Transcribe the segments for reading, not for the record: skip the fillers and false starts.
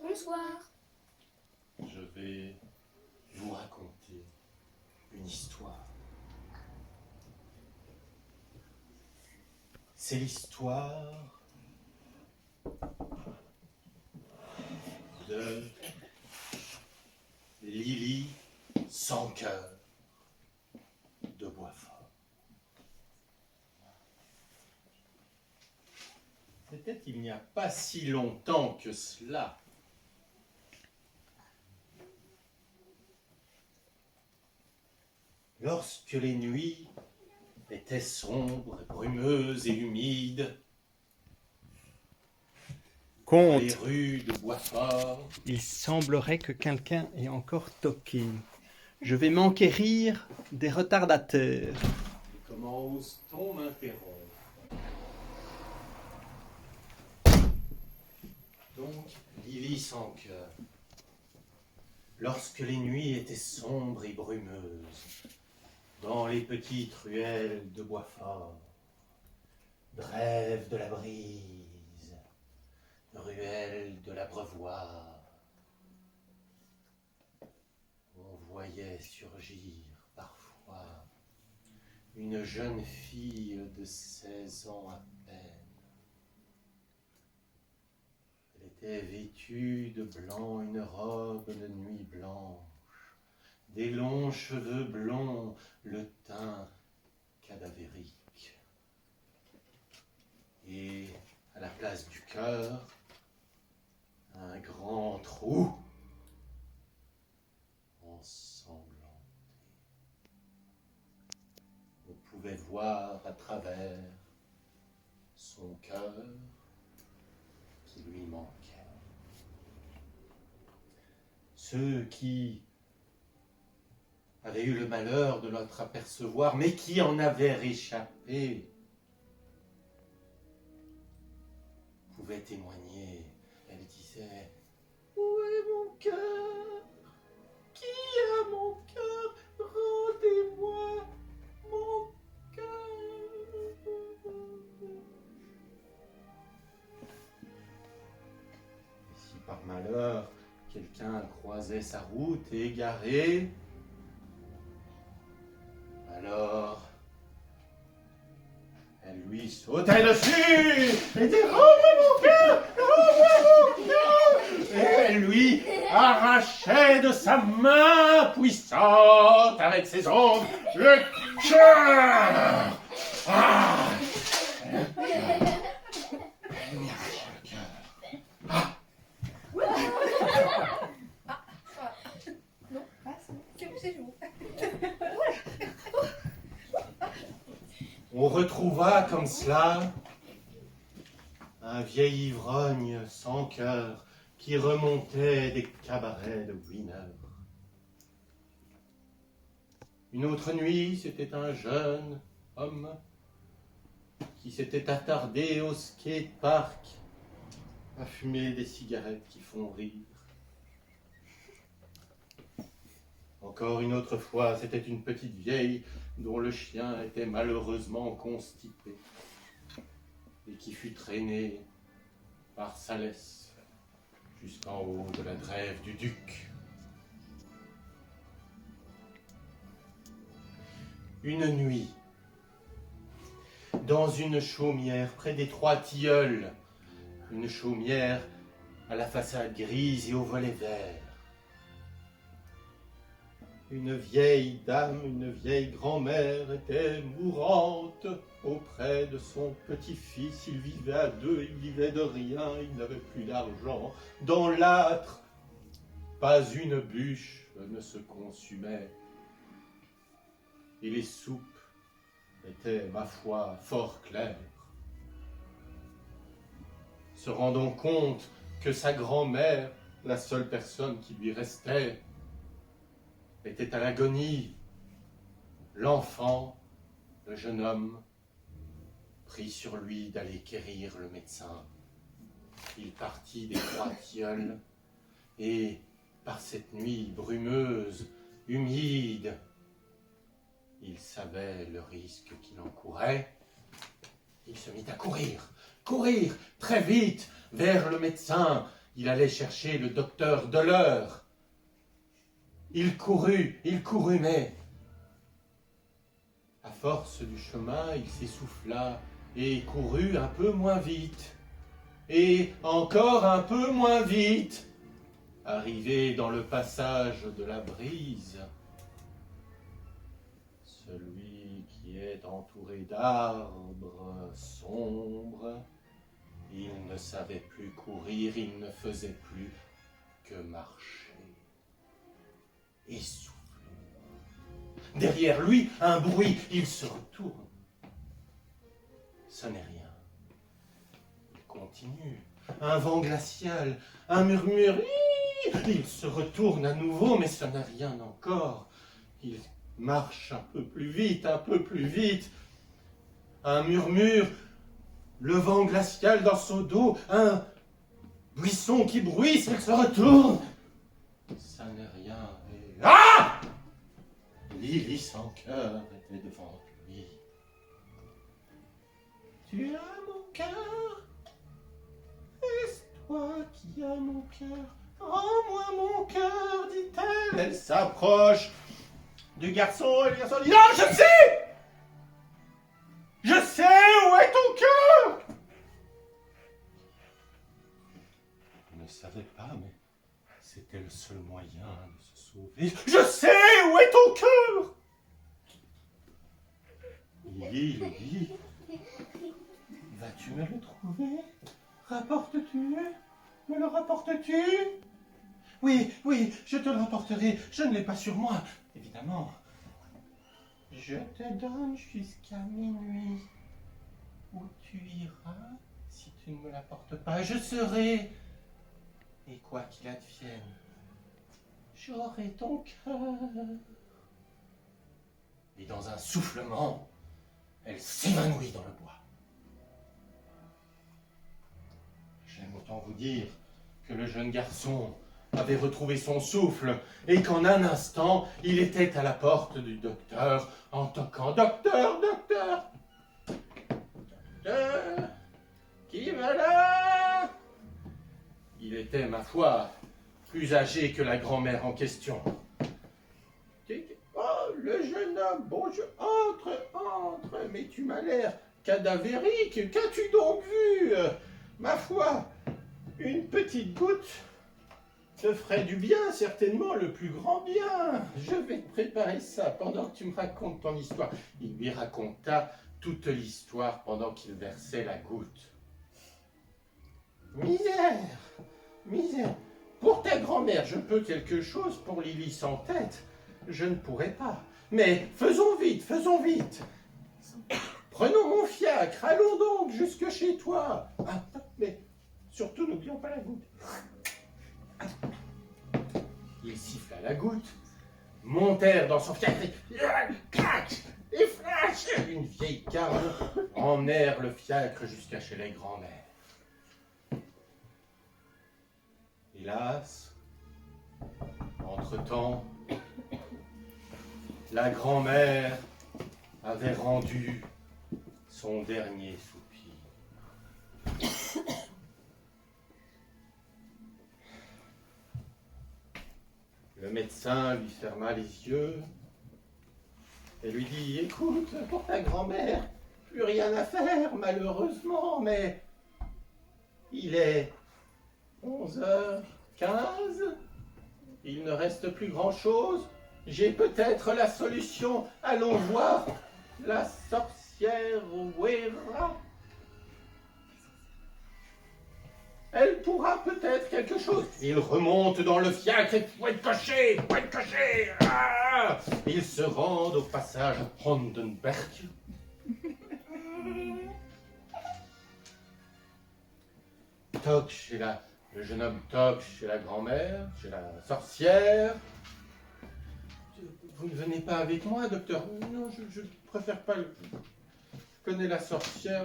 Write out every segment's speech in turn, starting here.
Bonsoir. Je vais vous raconter une histoire. C'est l'histoire de Lily sans cœur de Boisfort. C'était il n'y a pas si longtemps que cela. Lorsque les nuits étaient sombres, brumeuses et humides, dans les rues de Boisfort, Il semblerait que quelqu'un ait encore toqué. Je vais m'enquérir des retardataires. comment ose-t-on m'interrompre? Donc, Lily sans cœur. Lorsque les nuits étaient sombres et brumeuses, dans les petites ruelles de Boisfort, brève de la brise, ruelle de l'abreuvoir, on voyait surgir parfois une jeune fille de 16 ans à peine. Elle était vêtue de blanc, une robe de nuit blanche, des longs cheveux blonds, le teint cadavérique. Et à la place du cœur, un grand trou ensanglanté. On pouvait voir à travers son cœur qui lui manquait. Ceux qui avaient eu le malheur de notre apercevoir, mais qui en avaient réchappé, pouvaient témoigner. Elle disait: où est mon cœur? Qui a mon cœur? Rendez-moi mon cœur. Et si par malheur quelqu'un croisait sa route égaré, alors elle lui sautait dessus et dit: rends-moi mon cœur, rends-moi mon cœur. Et elle lui arrachait de sa main puissante avec ses ongles le cœur. Ah, le cœur. Elle lui arrachait le cœur. Ah. Non, c'est vous. On retrouva comme cela un vieil ivrogne sans cœur qui remontait des cabarets de Wiener. Une autre nuit, c'était un jeune homme qui s'était attardé au skate-park à fumer des cigarettes qui font rire. Encore une autre fois, c'était une petite vieille dont le chien était malheureusement constipé et qui fut traîné par sa laisse jusqu'en haut de la drève du duc. Une nuit, dans une chaumière près des Trois Tilleuls, une chaumière à la façade grise et aux volets verts, une vieille dame, une vieille grand-mère était mourante auprès de son petit-fils. Il vivait à deux, il vivait de rien, il n'avait plus d'argent. Dans l'âtre, pas une bûche ne se consumait. Et les soupes étaient, ma foi, fort claires. Se rendant compte que sa grand-mère, la seule personne qui lui restait, était à l'agonie, l'enfant, le jeune homme, prit sur lui d'aller quérir le médecin. Il partit des Trois Tilleuls et, par cette nuit brumeuse, humide, il savait le risque qu'il encourait. Il se mit à courir très vite vers le médecin. Il allait chercher le docteur Deleur. Il courut, mais à force du chemin, il s'essouffla et courut un peu moins vite. Et encore un peu moins vite. Arrivé dans le passage de la brise, celui qui est entouré d'arbres sombres, il ne savait plus courir, il ne faisait plus que marcher, essoufflé. Derrière lui, un bruit, il se retourne. Ce n'est rien. Il continue. Un vent glacial, un murmure. Il se retourne à nouveau, mais ce n'est rien encore. Il marche un peu plus vite, un peu plus vite. Un murmure, le vent glacial dans son dos, un buisson qui bruisse, il se retourne. Ça n'est rien. Et... Ah! Lily sans cœur était devant lui. Tu as mon cœur? Est-ce toi qui as mon cœur? Rends-moi mon cœur, dit-elle. Elle s'approche du garçon et le garçon dit: non, je sais! Je sais où est ton cœur! Il ne savait pas, mais c'était le seul moyen de se sauver. Je sais où est ton cœur! Lily lui dit: vas-tu me le trouver? Rapportes-tu? Me le rapportes-tu? Oui, je te le rapporterai. Je ne l'ai pas sur moi, évidemment. Je te donne jusqu'à minuit. Où tu iras si tu ne me l'apportes pas? Je serai. Et quoi qu'il advienne, j'aurai ton cœur. Et dans un soufflement, elle s'évanouit dans le bois. J'aime autant vous dire que le jeune garçon avait retrouvé son souffle et qu'en un instant, il était à la porte du docteur en toquant: docteur, docteur, docteur, qui va là? Il était, ma foi, plus âgé que la grand-mère en question. Oh, le jeune homme, bonjour, entre, mais tu m'as l'air cadavérique, qu'as-tu donc vu? Ma foi, une petite goutte te ferait du bien, certainement le plus grand bien. Je vais te préparer ça pendant que tu me racontes ton histoire. Il lui raconta toute l'histoire pendant qu'il versait la goutte. Misère, misère. Pour ta grand-mère, je peux quelque chose, pour Lily sans tête, je ne pourrais pas. Mais faisons vite, faisons vite. Prenons mon fiacre, allons donc jusque chez toi. Ah, mais surtout n'oublions pas la goutte. Il siffla la goutte, montèrent dans son fiacre et flash, une vieille carne, emmenèrent le fiacre jusqu'à chez les grands-mères. Hélas, entre-temps, la grand-mère avait rendu son dernier soupir. Le médecin lui ferma les yeux et lui dit: écoute, pour ta grand-mère, plus rien à faire, malheureusement, mais il est 11h15, il ne reste plus grand-chose. J'ai peut-être la solution. Allons voir la sorcière Wera. Elle pourra peut-être quelque chose. Il remonte dans le fiacre et point de cocher, point de cocher. Ah, ils se rendent au passage Hondenberg. Toc chez le jeune homme toque chez la grand-mère, chez la sorcière. Vous ne venez pas avec moi, docteur? Non, je préfère pas. Je connais la sorcière.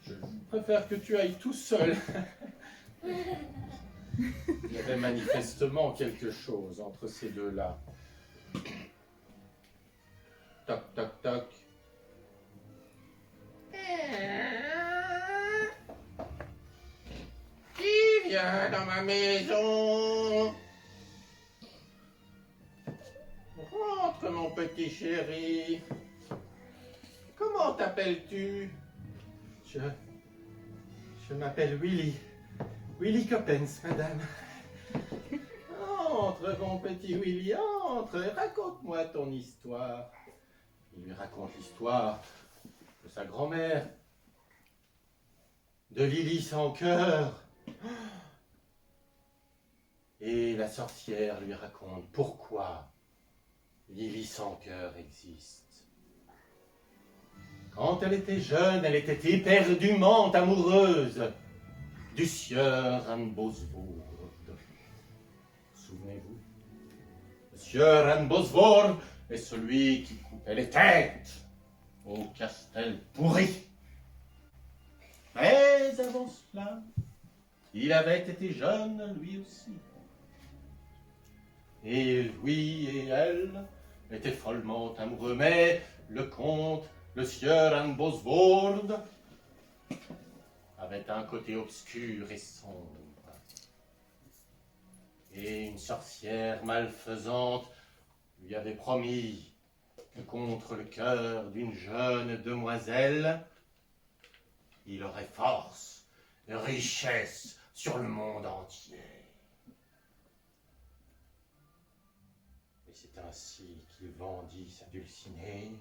Je préfère que tu ailles tout seul. Il y avait manifestement quelque chose entre ces deux-là. Toc, toc, toc. Qui Viens dans ma maison. Rentre, mon petit chéri. Comment t'appelles-tu? Je m'appelle Willy. Willy Coppens, madame. Entre, mon petit Willy, entre. Raconte-moi ton histoire. Il lui raconte l'histoire de sa grand-mère, de Lily sans cœur. Et la sorcière lui raconte pourquoi Lily sans cœur existe. Quand elle était jeune, elle était éperdument amoureuse du sieur Anne-Bosvoorde. Souvenez-vous, le sieur Anne-Bosvoorde est celui qui coupait les têtes au castel pourri. Mais avant cela, il avait été jeune lui aussi. Et lui et elle étaient follement amoureux, mais le comte, le sieur Anne-Bosvoorde, avait un côté obscur et sombre. Et une sorcière malfaisante lui avait promis que contre le cœur d'une jeune demoiselle, il aurait force et richesse sur le monde entier. Et c'est ainsi qu'il vendit sa dulcinée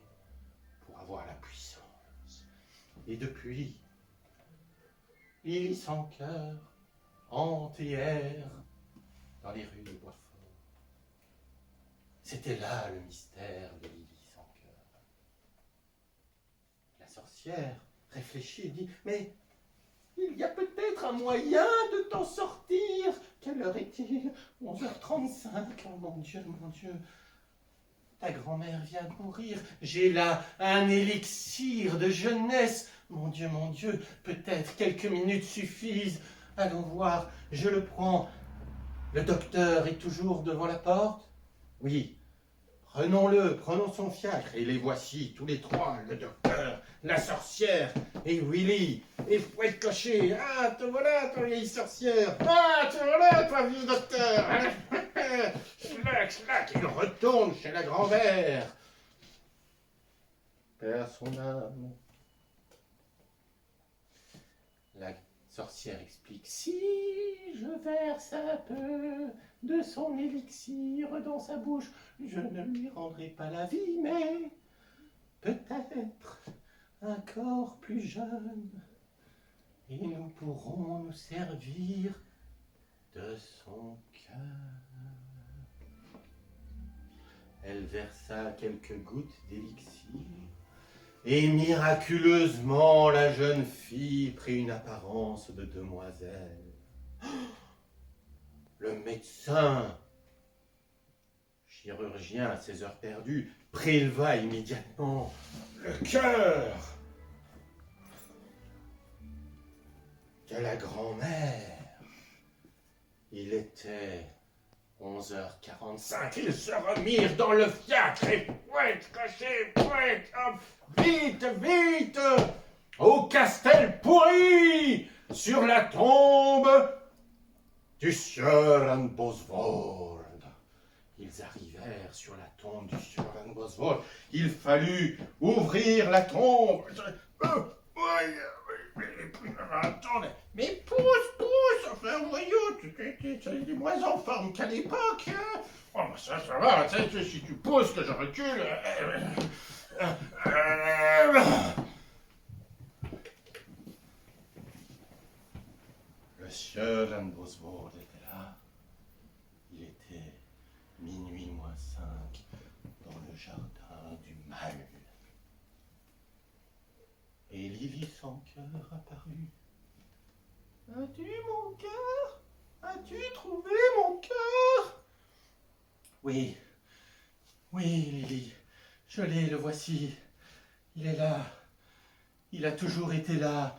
pour avoir la puissance. Et depuis, Lily sans cœur hante et erre dans les rues de Boisfort. C'était là le mystère de Lily sans cœur. La sorcière réfléchit et dit: mais il y a peut-être un moyen de t'en sortir. Quelle heure est-il? 11h35. Oh mon Dieu, mon Dieu. Ta grand-mère vient de mourir. J'ai là un élixir de jeunesse. Mon Dieu, peut-être quelques minutes suffisent. Allons voir, je le prends. Le docteur est toujours devant la porte? Oui. Prenons-le, prenons son fiacre. Et les voici, tous les trois, le docteur, la sorcière et Willy. Et Fouette Cocher. Ah, te voilà, toi vieille sorcière. Ah, te voilà, toi vieux docteur. Schlac, schlac, il retourne chez la grand-mère. Père son âme. La sorcière explique: si je verse un peu de son élixir dans sa bouche, je ne lui rendrai pas la vie, mais peut-être un corps plus jeune, et nous pourrons nous servir de son cœur. Elle versa quelques gouttes d'élixir, et miraculeusement la jeune fille prit une apparence de demoiselle. Le médecin, chirurgien à ses heures perdues, préleva immédiatement le cœur de la grand-mère. Il était 11h45, ils se remirent dans le fiacre et Fouette Cocher, Fouette, hop, vite, vite, au castel pourri, sur la tombe du sieur Anne-Bosvoorde. Ils arrivèrent sur la tombe du sieur Anne-Bosvoorde. Il fallut ouvrir la tombe. Attendez, mais pousse, enfin voyons, tu es moins en forme qu'à l'époque. Hein. Oh, ça va, si tu pousses que je recule. Le sieur Anne-Bosvoorde était là. Il était minuit moins 5 dans le jardin du mal. Et Lily sans cœur apparut. As-tu mon cœur? As-tu trouvé mon cœur? Oui, Lily, je l'ai, le voici. Il est là. Il a toujours été là,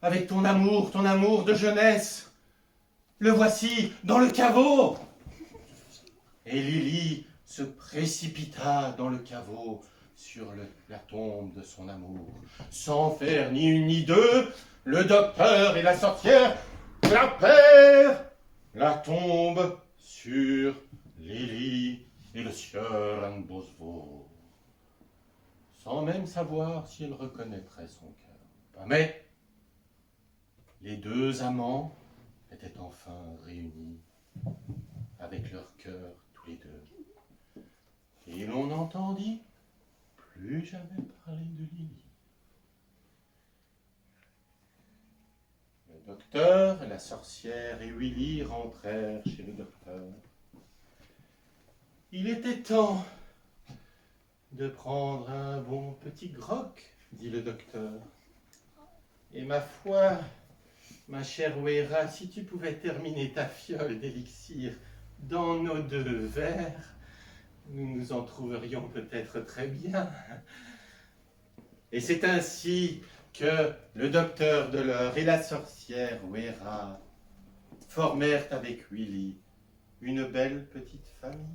avec ton amour de jeunesse. Le voici dans le caveau. Et Lily se précipita dans le caveau sur la tombe de son amour. Sans faire ni une ni deux, le docteur et la sorcière clapèrent la tombe sur Lily et le sieur Bosvo, sans même savoir si elle reconnaîtrait son cœur. Mais les deux amants étaient enfin réunis, avec leur cœur tous les deux. Et l'on n'entendit plus jamais parler de Lily. Le docteur, la sorcière et Willy rentrèrent chez le docteur. Il était temps de prendre un bon petit grog, dit le docteur. Et ma foi, ma chère Wera, si tu pouvais terminer ta fiole d'élixir dans nos deux verres, nous nous en trouverions peut-être très bien. Et c'est ainsi que le docteur Deleur et la sorcière Wera formèrent avec Willy une belle petite famille.